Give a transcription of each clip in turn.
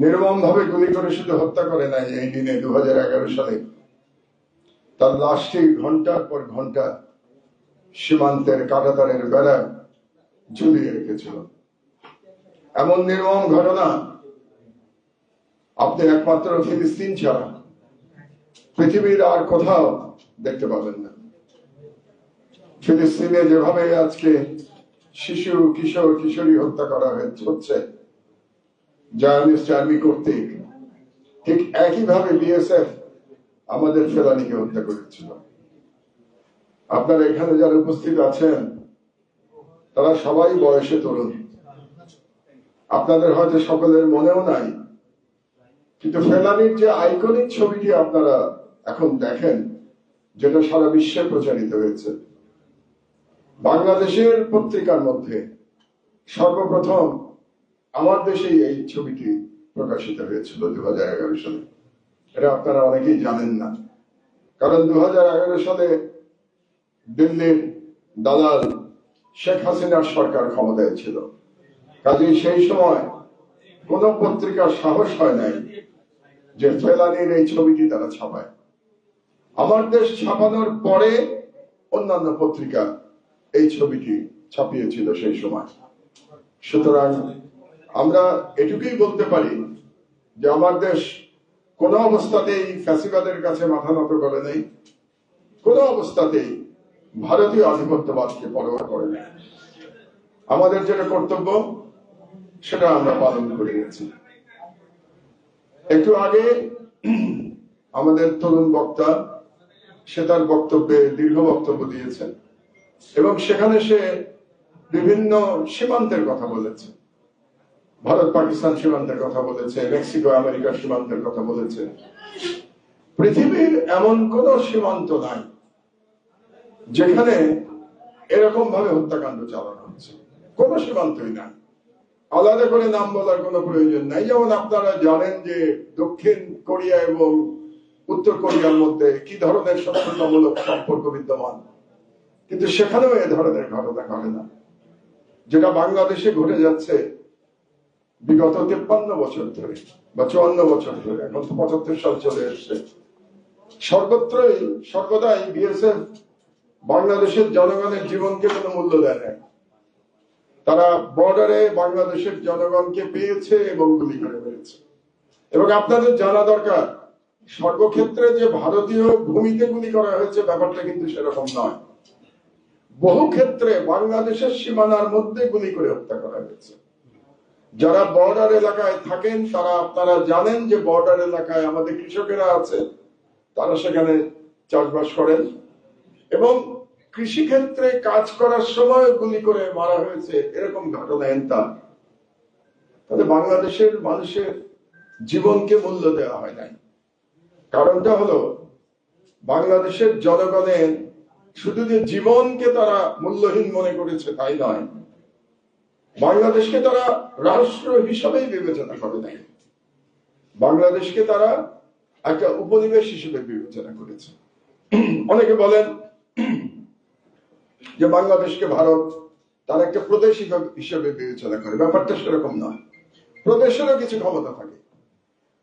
নির্মম ভাবে গুলি করে শুধু হত্যা করে নাই এই দিনে 2011 সালে তার লাশটি ঘন্টার পর ঘন্টা সীমান্তের কাঁটাতারের বেড়া ঝুলিয়ে রেখেছিল। এমন নির্মম ঘটনা আপনি একমাত্র ফিলিস্তিন ছাড়া পৃথিবীর আর কোথাও দেখতে পাবেন না। ফিলিস্তিনে যেভাবে আজকে শিশু কিশোর কিশোরী হত্যা করা হচ্ছে জায়নিস্ট আর্মি কর্তৃক, ঠিক একইভাবে বিএসএফ আমাদের ফেলানীকে হত্যা করেছিল। আপনারা এখানে যারা উপস্থিত আছেন তারা সবাই বয়সে তরুণ, আপনাদের হয়তো সকলের মনেও নাই, কিন্তু ফেলানীর যে আইকনিক ছবিটি আপনারা এখন দেখেন, যেটা সারা বিশ্বে প্রচারিত হয়েছে, বাংলাদেশের পত্রিকার মধ্যে সর্বপ্রথম আমার দেশেই এই ছবিটি প্রকাশিত হয়েছিল 2011 সালে। এটা আপনারা অনেকেই জানেন না, কারণ 2011 সালে দিল্লির দালাল শেখ হাসিনার সরকার ক্ষমতায় ছিল। কাজেই সেই সময় কোন পত্রিকার সাহস হয় নাই যে ফেলানীর এই ছবিটি তারা ছাপায়। আমার দেশ ছাপানোর পরে অন্যান্য পত্রিকা এই ছবিটি ছাপিয়েছিল সেই সময়। সুতরাং আমরা এটুকুই বলতে পারি যে আমার দেশ কোন অবস্থাতেই ফ্যাসিবাদের কাছে মাথা নত করে নাই, কোন অবস্থাতেই ভারতীয় আধিপত্যবাদকে পরোয়া করে নাই। আমাদের যেটা কর্তব্য সেটা আমরা পালন করে গেছি। একটু আগে আমাদের তরুণ বক্তা সে তার বক্তব্যে দীর্ঘ বক্তব্য দিয়েছেন এবং সেখানে সে বিভিন্ন সীমান্তের কথা বলেছে, ভারত পাকিস্তান সীমান্তের কথা বলেছে, মেক্সিকো আমেরিকার সীমান্তের কথা বলেছে। পৃথিবীর এমন কোন সীমান্ত নাই যেখানে এরকম ভাবে হত্যাকাণ্ড চালানো হচ্ছে, কোন সীমান্তই নাই। আলাদা করে নাম বলার কোনো প্রয়োজন নাই। যেমন আপনারা জানেন যে দক্ষিণ কোরিয়া এবং উত্তর কোরিয়ার মধ্যে কি ধরনের শত্রুতামূলক সম্পর্ক বিদ্যমান, কিন্তু সেখানেও এ ধরনের ঘটনা ঘটে না। যেটা বাংলাদেশে ঘটে যাচ্ছে বিগত 53 বছর ধরে বা 54 বছর ধরে, এখন তো 75 সাল চলে এসছে, সর্বত্রই সর্বদাই বিএসএফ বাংলাদেশের জনগণের জীবনকে কোনো মূল্য দেয় না। তারা বর্ডারে বাংলাদেশের জনগণকে পেয়েছে এবং গুলি করে মেরেছে। এবং আপনাদের জানা দরকার, সর্বক্ষেত্রে যে ভারতীয় ভূমিতে গুলি করা হয়েছে ব্যাপারটা কিন্তু সেরকম নয়। বহু ক্ষেত্রে বাংলাদেশের সীমানার মধ্যে গুলি করে হত্যা করা হয়েছে। যারা বর্ডার এলাকায় থাকেন তারা আপনারা জানেন যে বর্ডার এলাকায় আমাদের কৃষকেরা আছে, তারা সেখানে চাষবাস করেন এবং কৃষিক্ষেত্রে কাজ করার সময় গুলি করে মারা হয়েছে, এরকম ঘটনা এনতা। তাহলে বাংলাদেশের মানুষের জীবনকে মূল্য দেওয়া হয় নাই। কারণটা হলো বাংলাদেশের জনগণের শুধু যে জীবনকে তারা মূল্যহীন মনে করেছে তাই নয়, বাংলাদেশকে তারা রাষ্ট্র হিসাবেই বিবেচনা করে নাই। বাংলাদেশকে তারা একটা উপনিবেশ হিসেবে বিবেচনা করেছে। অনেকে বলেন যে বাংলাদেশকে ভারত তার একটা প্রদেশ হিসেবে বিবেচনা করে, ব্যাপারটা সেরকম নয়। প্রদেশেরও কিছু ক্ষমতা থাকে,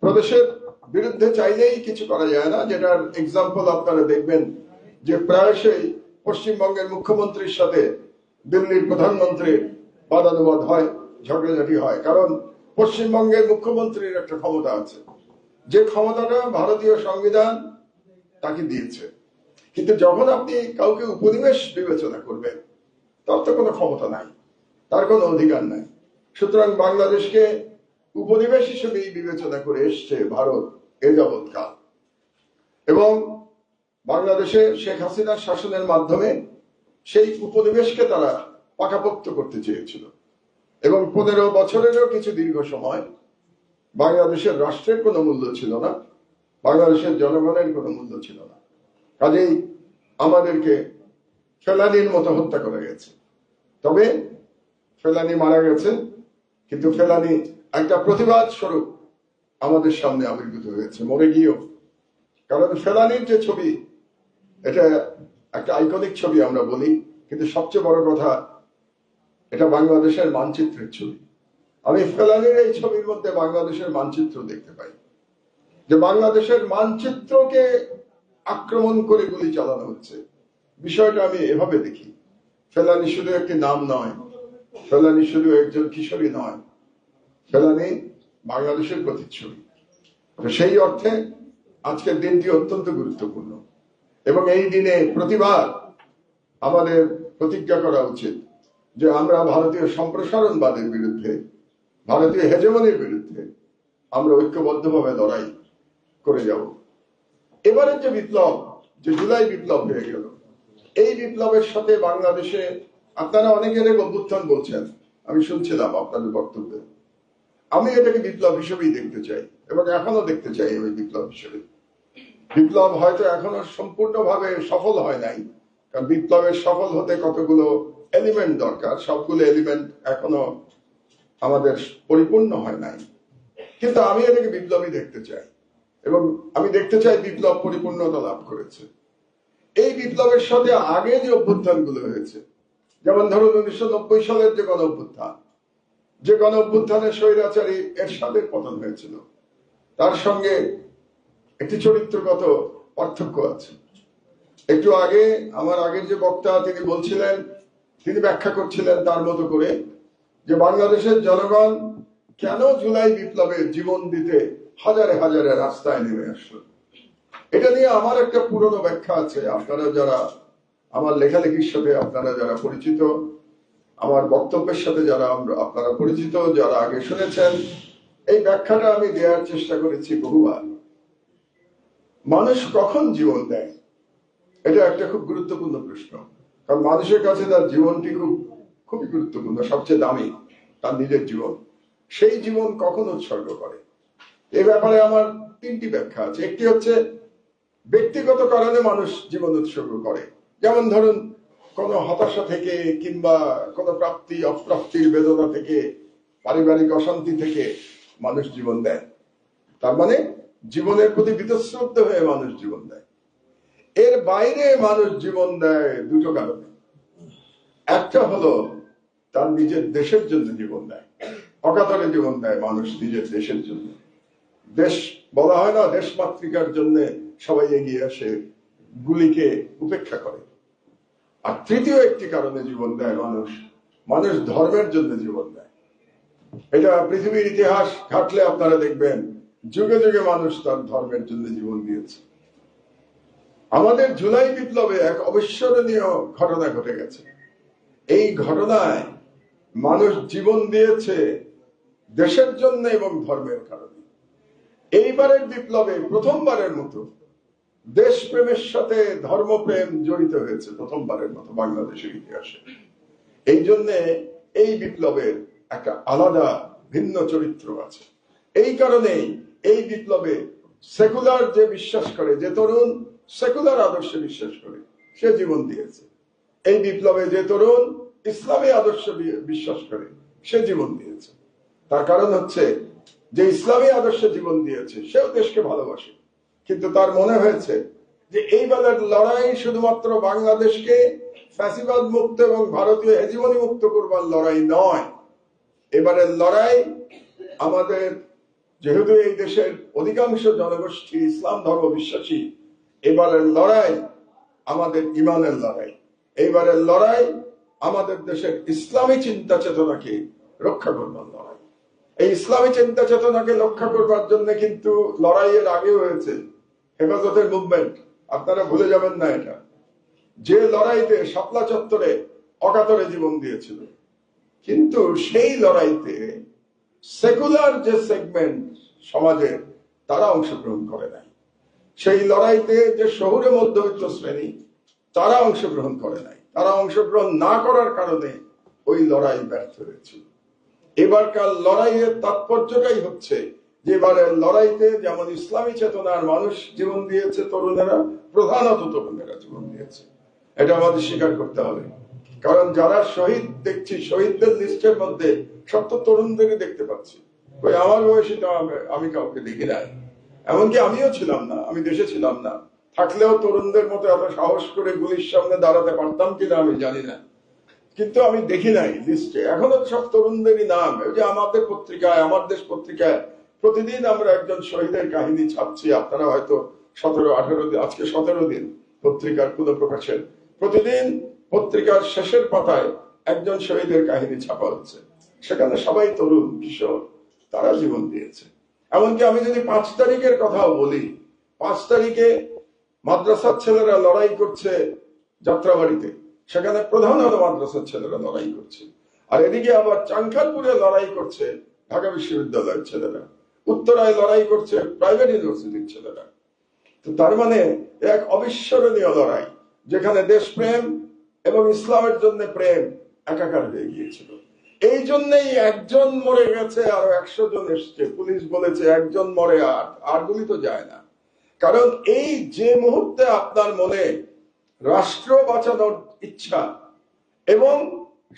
প্রদেশের বিরুদ্ধে চাইলেই কিছু করা যায় না। যেটার এক্সাম্পল আপনারা দেখবেন যে প্রায়শই পশ্চিমবঙ্গের মুখ্যমন্ত্রীর সাথে দিল্লির প্রধানমন্ত্রীর বাদানুবাদ হয়, ঝগড়াঝাটি হয়, কারণ পশ্চিমবঙ্গের মুখ্যমন্ত্রীর একটা ক্ষমতা আছে, যে ক্ষমতাটা ভারতীয় সংবিধান তাকে দিয়েছে। কিন্তু যখন আপনি কাউকে উপনিবেশ বিবেচনা করবেন তার তো কোনো ক্ষমতা নাই, তার কোনো অধিকার নাই। সুতরাং বাংলাদেশকে উপনিবেশ হিসেবেই বিবেচনা করে এসছে ভারত এ যাবৎকাল। এবং বাংলাদেশে শেখ হাসিনার শাসনের মাধ্যমে সেই উপনিবেশকে তারা পাকাপোক্ত করতে চেয়েছিল এবং 15 বছরেরও কিছু দীর্ঘ সময় বাংলাদেশের রাষ্ট্রের কোনো মূল্য ছিল না, বাংলাদেশের জনগণের কোনো মূল্য ছিল না। কাজেই আমাদেরকে ফেলানীর মতো হত্যা করা গেছে। তবে ফেলানী মারা গেছে, কিন্তু ফেলানী একটা প্রতিবাদ স্বরূপ আমাদের সামনে আবির্ভূত হয়েছে, মরে গিয়েও। কারণ ফেলানীর যে ছবি, এটা একটা আইকনিক ছবি আমরা বলি, কিন্তু সবচেয়ে বড় কথা এটা বাংলাদেশের মানচিত্রের ছবি। আমি ফেলানির এই ছবির মধ্যে বাংলাদেশের মানচিত্র দেখতে পাই, যে বাংলাদেশের মানচিত্রকে আক্রমণ করে গুলি চালানো হচ্ছে। বিষয়টা আমি এভাবে দেখি, ফেলানি শুধু একটি নাম নয়, ফেলানি শুধু একজন কিশোরী নয়, ফেলানি বাংলাদেশের প্রতিচ্ছবি। সেই অর্থে আজকের দিনটি অত্যন্ত গুরুত্বপূর্ণ এবং এই দিনে প্রতিবার আমাদের প্রতিজ্ঞা করা উচিত যে আমরা ভারতীয় সম্প্রসারণবাদের বিরুদ্ধে, ভারতীয় হেজেমনির বিরুদ্ধে আমরা ঐক্যবদ্ধভাবে লড়াই করে যাব। এবারের যে বিপ্লব, যে জুলাই বিপ্লব হয়ে গেল, এই বিপ্লবের সাথে বাংলাদেশে আপনারা অনেকের অভ্যুত্থান বলছেন, আমি শুনছিলাম আপনাদের বক্তব্যে। আমি এটাকে বিপ্লব হিসেবেই দেখতে চাই এবং এখনো দেখতে চাই ওই বিপ্লব হিসেবে। বিপ্লব হয়তো এখনো সম্পূর্ণভাবে সফল হয় নাই, কারণ বিপ্লবের সফল হতে কতগুলো এলিমেন্ট দরকার, সবগুলো এলিমেন্ট এখনো আমাদের পরিপূর্ণ হয় নাই, কিন্তু আমি এটাকে বিপ্লবই দেখতে চাই এবং আমি দেখতে চাই বিপ্লব পরিপূর্ণতা লাভ করেছে। এই বিপ্লবের সাথে আগে যে অভ্যুত্থানগুলো হয়েছে, যেমন ধরুন 1990 সালের যে গণ অভ্যুত্থান, যে গণ অভ্যুত্থানে স্বৈরাচারী এরশাদের পতন হয়েছিল, তার সঙ্গে একটি চরিত্রগত পার্থক্য আছে। একটু আগে আমার আগের যে বক্তা তিনি বলছিলেন, তিনি ব্যাখ্যা করছিলেন তার মতো করে যে বাংলাদেশের জনগণ কেন জুলাই বিপ্লবে জীবন দিতে হাজারে হাজারে রাস্তায় নেমে আসলো। এটা নিয়ে আমার একটা পুরনো ব্যাখ্যা আছে। আপনারা যারা আমার লেখালেখির সাথে আপনারা যারা পরিচিত, আমার বক্তব্যের সাথে যারা আপনারা পরিচিত, যারা আগে শুনেছেন, এই ব্যাখ্যাটা আমি দেওয়ার চেষ্টা করেছি বহুবার। মানুষ কখন জীবন দেয়, এটা একটা খুব গুরুত্বপূর্ণ প্রশ্ন, কারণ মানুষের কাছে তার জীবনটি খুবই গুরুত্বপূর্ণ, সবচেয়ে দামি তার নিজের জীবন। সেই জীবন কখন উৎসর্গ করে, এই ব্যাপারে আমার তিনটি ব্যাখ্যা আছে। একটি হচ্ছে ব্যক্তিগত কারণে মানুষ জীবন উৎসর্গ করে, যেমন ধরুন কোনো হতাশা থেকে কিংবা কোনো প্রাপ্তি অপ্রাপ্তির বেদনা থেকে, পারিবারিক অশান্তি থেকে মানুষ জীবন দেয়। তার মানে জীবনের প্রতি বীতশ্রদ্ধ হয়ে মানুষ জীবন দেয়। এর বাইরে মানুষ জীবন দেয় দুটো কারণে। একটা হলো তার নিজের দেশের জন্য জীবন দেয়, অকাতরে জীবন দেয় মানুষ নিজের দেশের জন্য। দেশ বলা হয় না, দেশ মাতৃকার জন্য সবাই এগিয়ে আসে, গুলিকে উপেক্ষা করে। আর তৃতীয় একটি কারণে জীবন দেয় মানুষ, মানুষ ধর্মের জন্য জীবন দেয়। এটা পৃথিবীর ইতিহাস ঘাটলে আপনারা দেখবেন যুগে যুগে মানুষ তার ধর্মের জন্য জীবন দিয়েছে। আমাদের জুলাই বিপ্লবে এক অবিস্মরণীয় ঘটনা ঘটে গেছে। এই ঘটনায় মানুষ জীবন দিয়েছে দেশের জন্য এবং ধর্মের কারণে। এইবারের বিপ্লবে প্রথমবারের মতো দেশপ্রেমের সাথে ধর্মপ্রেম জড়িত হয়েছে, প্রথমবারের মতো বাংলাদেশের ইতিহাসে। এই জন্য এই বিপ্লবের একটা আলাদা ভিন্ন চরিত্র আছে। এই কারণেই এই বিপ্লবে সেকুলার যে বিশ্বাস করে, যে তরুণ সেকুলার আদর্শে বিশ্বাস করে, সে জীবন দিয়েছে। এই বিপ্লবে যে তরুণ ইসলামী আদর্শে বিশ্বাস করে, সে জীবন দিয়েছে। তার কারণ হচ্ছে যে ইসলামী আদর্শে জীবন দিয়েছে সেও দেশকে ভালোবাসে, কিন্তু তার মনে হয়েছে যে এই বেলার লড়াই শুধুমাত্র বাংলাদেশকে ফ্যাসিবাদ মুক্ত এবং ভারতীয় হেজিমনি মুক্ত করবার লড়াই নয়। এবারের লড়াই আমাদের, যেহেতু এই দেশের অধিকাংশ জনগোষ্ঠী ইসলাম ধর্ম বিশ্বাসী, এবারের লড়াই আমাদের ইমানের লড়াই। এইবারের লড়াই আমাদের দেশের ইসলামী চিন্তা চেতনাকে রক্ষা করবার লড়াই। এই ইসলামী চিন্তা চেতনাকে রক্ষা করবার জন্য কিন্তু লড়াইয়ের আগে হয়েছে হেফাজতের মুভমেন্ট, আপনারা ভুলে যাবেন না এটা। যে লড়াইতে শাপলা চত্বরে অকাতরে জীবন দিয়েছিল, কিন্তু সেই লড়াইতে সেকুলার যে সেগমেন্ট সমাজের, তারা অংশগ্রহণ করে নাই। সেই লড়াইতে যে শহুরে মধ্যবিত্ত শ্রেণী, তারা অংশগ্রহণ করে নাই। তারা অংশগ্রহণ না করার কারণে ওই লড়াই ব্যর্থ হয়েছিল। এবারকার লড়াইয়ের তাৎপর্যটাই হচ্ছে যে এবারের লড়াইতে যেমন ইসলামী চেতনার মানুষ জীবন দিয়েছে, তরুণেরা, প্রধানত তরুণেরা জীবন দিয়েছে। এটা আমাদের স্বীকার করতে হবে, কারণ যারা শহীদ দেখছি, শহীদদের লিস্টের মধ্যে সব তো তরুণদেরই দেখতে পাচ্ছি। ওই আমার বয়সী তো আমি কাউকে দেখি নাই, এমনকি আমিও ছিলাম না, আমি দেশে ছিলাম না। থাকলেও তরুণদের মতো এত সাহস করে গুলির সামনে দাঁড়াতে পারতাম কিনা আমি জানি না। কিন্তু আমি দেখি নাই লিস্টে এখনো সব তরুণদেরই নাম। ওই যে আমাদের পত্রিকায়, আমার দেশ পত্রিকায় প্রতিদিন আমরা একজন শহীদের কাহিনী ছাপছি। আপনারা হয়তো 17-18 দিন, আজকে 17 দিন পত্রিকার পুনঃপ্রকাশের, প্রতিদিন পত্রিকার শেষের পাতায় একজন শহীদের কাহিনী ছাপা হচ্ছে। সেখানে সবাই তরুণ কিশোর, তারা জীবন দিয়েছে। এমনকি আমি যদি 5 তারিখের কথাও বলি, 5 তারিখে মাদ্রাসার ছেলেরা লড়াই করছে যাত্রাবাড়িতে, সেখানে প্রধান হলো মাদ্রাসার ছেলেরা লড়াই করছে। আর এদিকে আবার চাংখারপুরে লড়াই করছে ঢাকা বিশ্ববিদ্যালয়ের ছেলেরা, উত্তরায় লড়াই করছে প্রাইভেট ইউনিভার্সিটির ছেলেরা। তো তার মানে এক অবিস্মরণীয় লড়াই, যেখানে দেশপ্রেম এবং ইসলামের জন্য প্রেম একাকার হয়ে গিয়েছিল। এই জন্যই একজন মরে গেছে আর 100 জন এসছে। পুলিশ বলেছে একজন মরে আর গুলি তো যায় না। কারণ এই যে মুহূর্তে আপনার মনে রাষ্ট্র বাঁচানোর ইচ্ছা এবং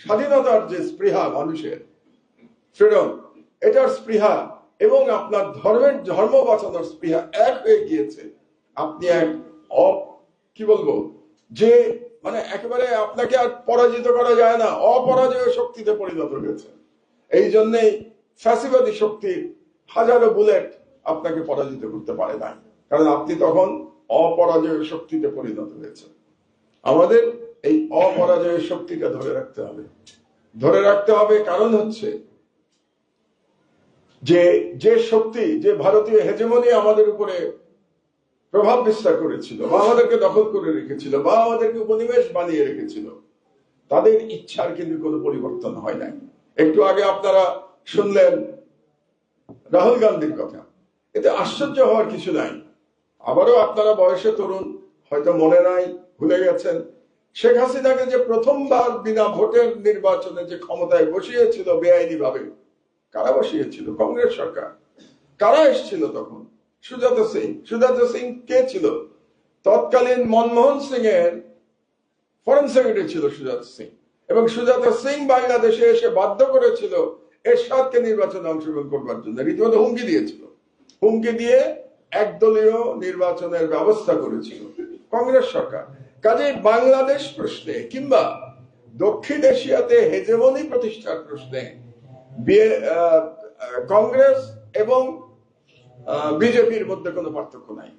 স্বাধীনতার যে স্পৃহা, মানুষের ফ্রিডম, এটার স্পৃহা এবং আপনার ধর্ম বাঁচানোর স্পৃহা এক হয়ে গিয়েছে, আপনি এক কি বলবো, যে মানে একেবারে আপনাকে আর পরাজিত করা যায় না, অপরাজয় শক্তিতে পরিণত হয়েছে। এই জন্যই ফ্যাসিবাদী শক্তির হাজারো বুলেট আপনাকে পরাজিত করতে পারে না, কারণ আপনি তখন অপরাজয় শক্তিতে পরিণত হয়েছে। আমাদের এই অপরাজয় শক্তিটা ধরে রাখতে হবে, ধরে রাখতে হবে। কারণ হচ্ছে যে শক্তি, যে ভারতীয় হেজেমনি আমাদের উপরে প্রভাব বিস্তার করেছিল বা আমাদেরকে দখল করে রেখেছিল বা আমাদেরকে উপনিবেশ বানিয়ে রেখেছিল, তাদের ইচ্ছার কিন্তু কোনো পরিবর্তন হয় নাই। একটু আগে আপনারা শুনলেন রাহুল গান্ধীর কথা, এতে আশ্চর্য হওয়ার কিছু নাই। আবারও আপনারা বয়সে তরুণ, হয়তো মনে নাই, ভুলে গেছেন, শেখ হাসিনাকে যে প্রথমবার বিনা ভোটের নির্বাচনে যে ক্ষমতায় বসিয়েছিল বেআইনি ভাবে, কারা বসিয়েছিল? কংগ্রেস সরকার। কারা এসেছিল তখন? সুজাতা সিং। সুজাতা সিং কে ছিল? তৎকালীন মনমোহন সিং এর ফরেন সেক্রেটারি ছিল সুজাতা সিং। এবং সুজাতা সিং বাংলাদেশে এসে বাধ্য করেছিল এরশাদকে নির্বাচনে অংশগ্রহণ করবার জন্য, রীতিমতো হুমকি দিয়েছিল। হুমকি দিয়ে একদলীয় নির্বাচনের ব্যবস্থা করেছিল কংগ্রেস সরকার। কাজে বাংলাদেশ প্রশ্নে কিংবা দক্ষিণ এশিয়াতে হেজেমনি প্রতিষ্ঠার প্রশ্নে কংগ্রেস এবং বিজেপির মধ্যে কোনো পার্থক্য নাই।